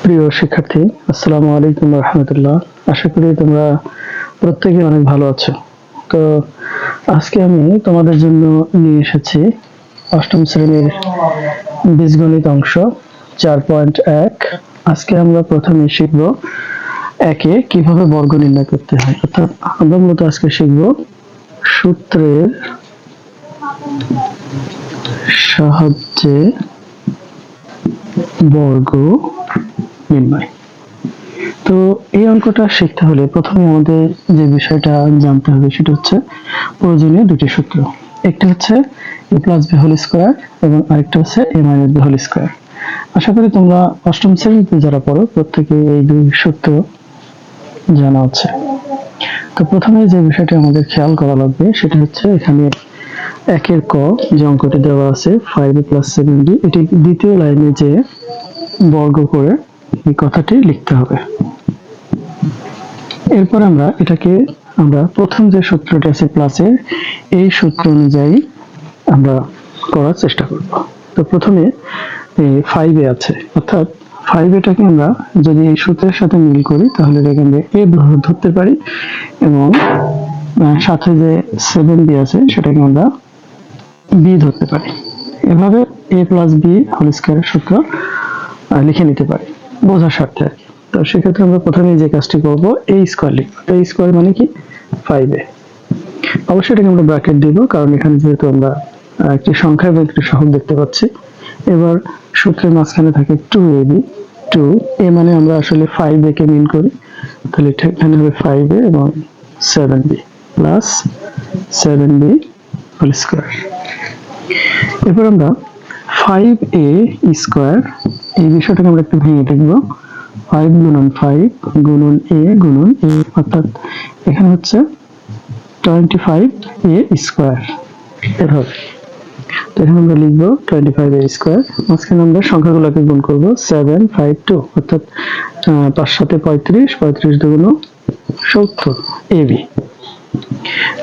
প্রিয় শিক্ষার্থী, আসসালামু আলাইকুম রহমতুল্লাহ। আশা করি তোমরা প্রত্যেকে অনেক ভালো আছো। তো আজকে আমি তোমাদের জন্য নিয়ে এসেছি অষ্টম শ্রেণীর বীজগণিত অংশ 4.1। আজকে আমরা প্রথমে শিখব একে কিভাবে বর্গ নির্ণয় করতে হয়, অর্থাৎ আমরা মূলত আজকে শিখব সূত্রের সাহায্যে বর্গ নির্ণয়। তো এই অঙ্কটা শিখতে হলে প্রথমে আমাদের যে বিষয়টা জানতে হবে সেটা হচ্ছে প্রয়োজনীয় দুটি সূত্র। একটা হচ্ছে a plus b whole square এবং আরেকটা হচ্ছে a minus b whole square. আশা করি তোমরা অষ্টম শ্রেণীতে যারা পড়ো প্রত্যেকে এই দুই সূত্র জানা আছে। তো প্রথমে যে বিষয়টা আমাদের খেয়াল করা লাগবে সেটা হচ্ছে এখানে একের ক যে অঙ্কটি দেওয়া আছে 5a প্লাস 7b, এটি দ্বিতীয় লাইনে যে বর্গ করে এই কথাটি লিখতে হবে। এরপর আমরা প্রথম যে সূত্রটি আছে প্লাসের, এই সূত্র অনুযায়ী আমরা করার চেষ্টা করব। তো প্রথমে 5a আছে, অর্থাৎ 5aটাকে আমরা যদি এই সূত্রের সাথে মিল করি তাহলে এটাকে আমরা a ধরতে পারি এবং সাথে যে 7b আছে সেটাকে আমরা b ধরতে পারি। এভাবে a প্লাস b হোল স্কয়ারের সূত্র লিখে নিতে পারি বোঝার স্বার্থে আর কি। তো সেক্ষেত্রে আমরা প্রথমে যে কাজটি করব a স্কয়ার লিখব। a স্কয়ার মানে কি 5a। অবশ্যই এটাকে আমরা ব্র্যাকেট দিব কারণ এখানে যেহেতু আমরা একটি সংখ্যা এবং একটি সহগ দেখতে পাচ্ছি। এবার সূত্রের মাঝখানে থাকে 2ab। 2a মানে আমরা আসলে 5a কে মিন করি, তাহলে এখানে হবে 5a এবং 7b plus 7b whole square. এরপর আমরা 5a স্কয়ার এই বিষয়টাকে আমরা একটু ভেঙে লিখব। 5 গুণন 5 গুণন a গুণন a, অর্থাৎ এখানে হচ্ছে 25a স্কয়ার। এভাবে তো এখানে আমরা লিখব 25a স্কয়ার। মাঝখানে আমরা সংখ্যাগুলোকে গুণ করব 7 5 2, অর্থাৎ 5 7 35, 35 দুগুণ 70 ab।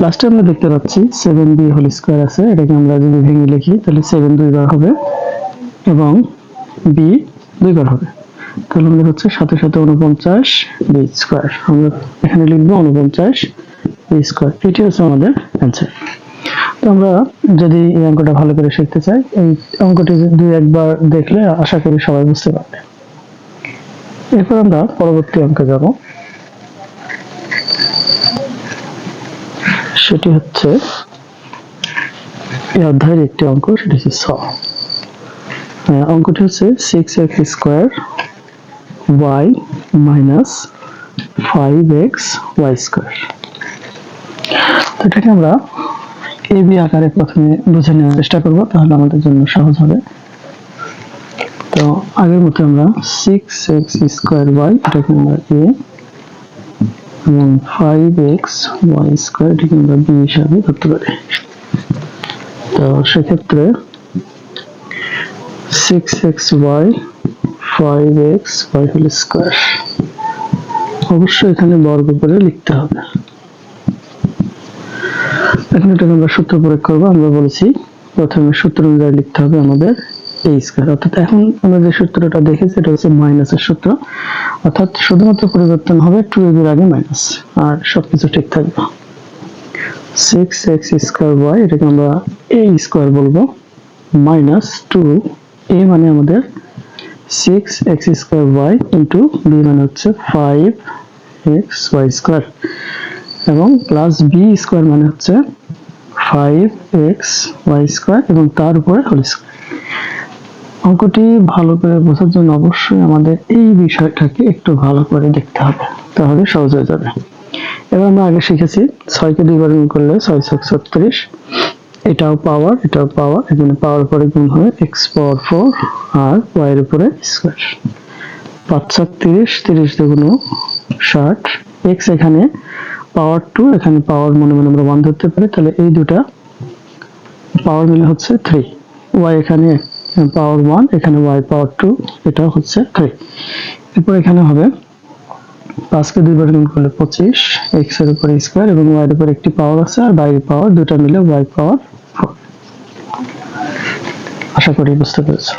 লাস্টে আমরা দেখতে পাচ্ছি 7b হোল স্কয়ার আছে, এটাকে আমরা যদি ভেঙে লিখি তাহলে 7 দুইবার হবে এবং b দুইবার হবে, তাহলে আমাদের হচ্ছে সাথে সাথে 49 b স্কয়ার। আমরা এখানে লিখব 49 b স্কয়ার। এটি হচ্ছে আমাদের অ্যান্সার। তো আমরা যদি এই অঙ্কটা ভালো করে শিখতে চাই, এই অঙ্কটি দুই একবার দেখলে আশা করি সবাই বুঝতে পারবে। এরপর আমরা পরবর্তী অঙ্কে যাব, সেটি হচ্ছে এই অধ্যায়ের একটি অঙ্ক, সেটি হচ্ছে অঙ্কটি হচ্ছে 6x square y minus 5x y square. তো এটাকে আমরা a b আকারে প্রথমে বুঝে নেওয়ার চেষ্টা করব, তাহলে আমাদের জন্য সহজ হবে। তো আগের মতো আমরা 6x স্কয়ার y এটাকে আমরা a এবং 5x y স্কয়ার এটাকে আমরা b হিসাবে ধরতে পারি। তো সেক্ষেত্রে 6xy 5x y whole square অবশ্যই এখানে বর্গ করে লিখতে হবে। এখন এটাকে আমরা সূত্র প্রয়োগ করব। আমরা বলেছি প্রথমে সূত্র অনুযায়ী লিখতে হবে আমাদের a স্কয়ার, অর্থাৎ এখন আমরা যে সূত্রটা দেখেছি এটা হচ্ছে মাইনাসের সূত্র, অর্থাৎ শুধুমাত্র পরিবর্তন হবে 2ab এর আগে মাইনাস, আর সবকিছু ঠিক থাকবে। 6x স্কয়ার y এটাকে আমরা a স্কয়ার বলবো মাইনাস 2a মানে আমাদের 6x square y into b মানে হচ্ছে 5x y স্কয়ার এবং প্লাস b স্কয়ার মানে হচ্ছে 5x y স্কয়ার এবং তার উপরে হোল স্কয়ার। অঙ্কটি ভালো করে বোঝার জন্য অবশ্যই আমাদের এই বিষয়টাকে একটু ভালো করে দেখতে হবে, তাহলে সহজ হয়ে যাবে। এবার আমরা আগে শিখেছি 6 কে দুইবার গুণ করলে 6 6 36, এটাও পাওয়ার এটাও পাওয়ার, এখানে পাওয়ার পরে গুণ হবে x পাওয়ার 4 আর y এর উপরে স্কয়ার। 5 7 30, 30 দুগুণ 60, x এখানে পাওয়ার 2, এখানে পাওয়ার মনে মনে আমরা 1 ধরতে পারি, তাহলে এই দুটা পাওয়ার মিলে হচ্ছে 3। y এখানে পাওয়ার 1, এখানে y পাওয়ার 2, এটা হচ্ছে 3। এরপর এখানে হবে 5 কে দুইবার গুণ করলে 25, x এর উপরে স্কয়ার এবং y এর উপরে একটি পাওয়ার আছে আর বাইরের পাওয়ার, দুটো মিলে y পাওয়ার 4। আশা করি বুঝতে পেরেছো।